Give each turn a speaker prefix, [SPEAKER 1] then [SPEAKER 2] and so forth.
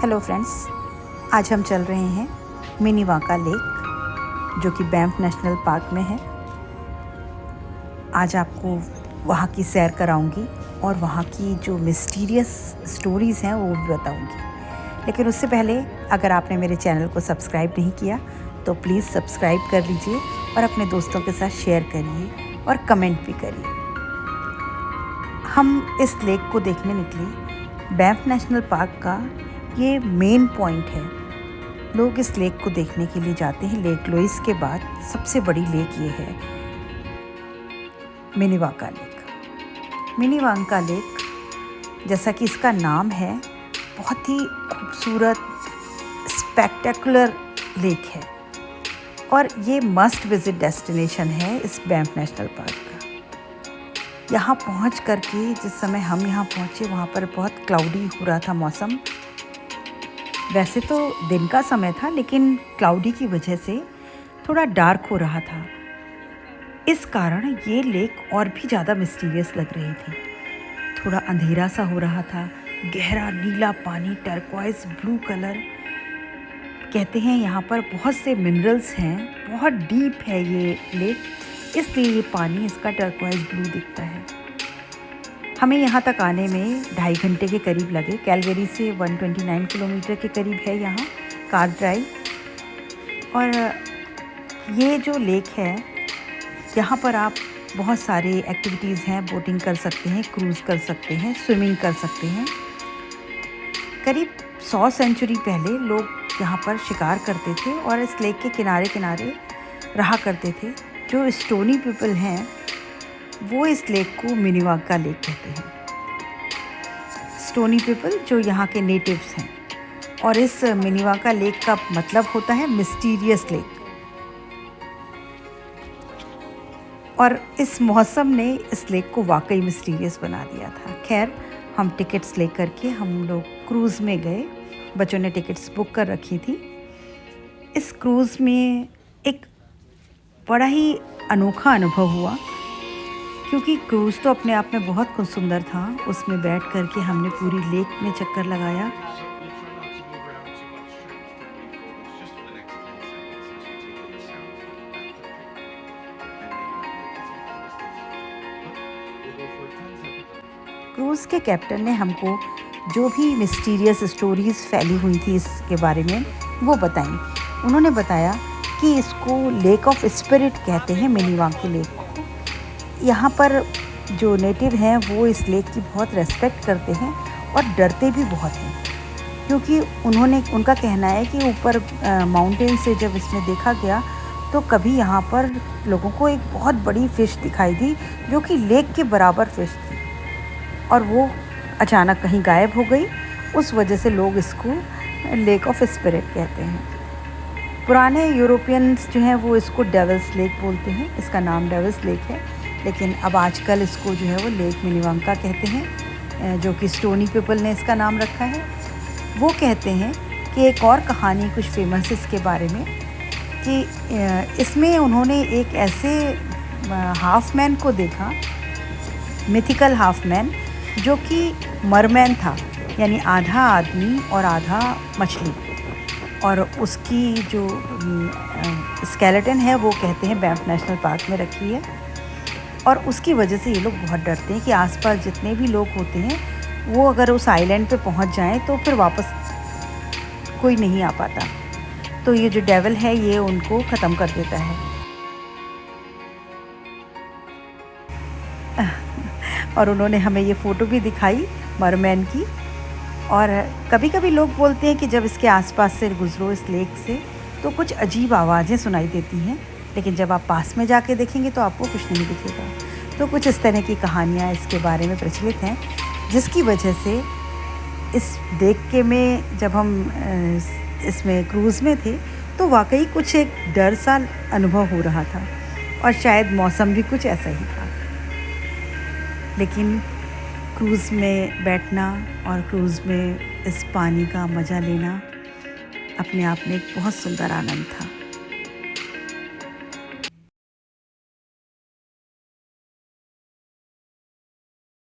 [SPEAKER 1] Hello friends, आज हम चल रहे हैं मिनीवाका लेक जो कि बैंफ नेशनल पार्क में है। आज आपको वहाँ की सैर कराऊंगी और वहाँ की जो मिस्टीरियस स्टोरीज़ हैं वो भी बताऊंगी। लेकिन उससे पहले अगर आपने मेरे चैनल को सब्सक्राइब नहीं किया तो प्लीज़ सब्सक्राइब कर लीजिए और अपने दोस्तों के साथ शेयर करिए और कमेंट भी करिए। हम इस लेक को देखने निकले। बैंफ नेशनल पार्क का ये मेन पॉइंट है। लोग इस लेक को देखने के लिए जाते हैं। लेक लोइस के बाद सबसे बड़ी लेक ये है, मिनीवाका लेक। मिनीवाका लेक, जैसा कि इसका नाम है, बहुत ही खूबसूरत स्पेक्टेकुलर लेक है और ये मस्ट विजिट डेस्टिनेशन है इस बैंफ नेशनल पार्क का। यहाँ पहुँच करके जिस समय हम यहाँ पहुँचे वहाँ पर बहुत क्लाउडी हो रहा था मौसम। वैसे तो दिन का समय था लेकिन क्लाउडी की वजह से थोड़ा डार्क हो रहा था। इस कारण ये लेक और भी ज़्यादा मिस्टीरियस लग रही थी। थोड़ा अंधेरा सा हो रहा था, गहरा नीला पानी, टर्क्वाइज ब्लू कलर। कहते हैं यहाँ पर बहुत से मिनरल्स हैं, बहुत डीप है ये लेक, इसलिए ये पानी इसका टर्क्वाइज ब्लू दिखता है। हमें यहाँ तक आने में 2.5 घंटे के करीब लगे। कैलगरी से 129 किलोमीटर के करीब है यहाँ कार ड्राइव। और ये जो लेक है, यहाँ पर आप बहुत सारे एक्टिविटीज़ हैं। बोटिंग कर सकते हैं, क्रूज़ कर सकते हैं, स्विमिंग कर सकते हैं। करीब 100 सेंचुरी पहले लोग यहाँ पर शिकार करते थे और इस लेक के किनारे किनारे रहा करते थे। जो स्टोनी पीपल हैं वो इस लेक को मिनीवाका लेक कहते हैं। स्टोनी पीपल जो यहाँ के नेटिव्स हैं। और इस मिनीवाका लेक का मतलब होता है मिस्टीरियस लेक। और इस मौसम ने इस लेक को वाकई मिस्टीरियस बना दिया था। खैर, हम टिकट्स लेकर के हम लोग क्रूज़ में गए। बच्चों ने टिकट्स बुक कर रखी थी। इस क्रूज़ में एक बड़ा ही अनोखा अनुभव हुआ, क्योंकि क्रूज़ तो अपने आप में बहुत कुछ सुंदर था। उसमें बैठ कर के हमने पूरी लेक में चक्कर लगाया। क्रूज़ के कैप्टन ने हमको जो भी मिस्टीरियस स्टोरीज़ फैली हुई थी इसके बारे में वो बताई। उन्होंने बताया कि इसको लेक ऑफ स्पिरिट कहते हैं, मिनीवाका लेक को। यहाँ पर जो नेटिव हैं वो इस लेक की बहुत रेस्पेक्ट करते हैं और डरते भी बहुत हैं, क्योंकि उनका कहना है कि ऊपर माउंटेन से जब इसमें देखा गया तो कभी यहाँ पर लोगों को एक बहुत बड़ी फ़िश दिखाई दी जो कि लेक के बराबर फ़िश थी और वो अचानक कहीं गायब हो गई। उस वजह से लोग इसको लेक ऑफ स्पिरिट कहते हैं। पुराने यूरोपियंस जो हैं वो इसको डेविल्स लेक बोलते हैं। इसका नाम डेविल्स लेक है, लेकिन अब आजकल इसको जो है वो लेक मिनीवाका कहते हैं, जो कि स्टोनी पीपल ने इसका नाम रखा है। वो कहते हैं कि एक और कहानी कुछ फेमस इसके बारे में कि इसमें उन्होंने एक ऐसे हाफ मैन को देखा, मिथिकल हाफ मैन, जो कि मरमैन था, यानी आधा आदमी और आधा मछली। और उसकी जो स्केलेटन है वो कहते हैं बैंफ नेशनल पार्क में रखी है। और उसकी वजह से ये लोग बहुत डरते हैं कि आसपास जितने भी लोग होते हैं वो अगर उस आइलैंड पे पहुंच जाएं तो फिर वापस कोई नहीं आ पाता। तो ये जो डेविल है ये उनको ख़त्म कर देता है। और उन्होंने हमें ये फ़ोटो भी दिखाई मरमैन की। और कभी कभी लोग बोलते हैं कि जब इसके आसपास से गुजरो इस लेक से तो कुछ अजीब आवाज़ें सुनाई देती हैं, लेकिन जब आप पास में जाके देखेंगे तो आपको कुछ नहीं दिखेगा। तो कुछ इस तरह की कहानियाँ इसके बारे में प्रचलित हैं, जिसकी वजह से इस देख के में जब हम इसमें क्रूज़ में थे तो वाकई कुछ एक डर सा अनुभव हो रहा था और शायद मौसम भी कुछ ऐसा ही था। लेकिन क्रूज़ में बैठना और क्रूज़ में इस पानी का मज़ा लेना अपने आप में एक बहुत सुंदर आनंद था।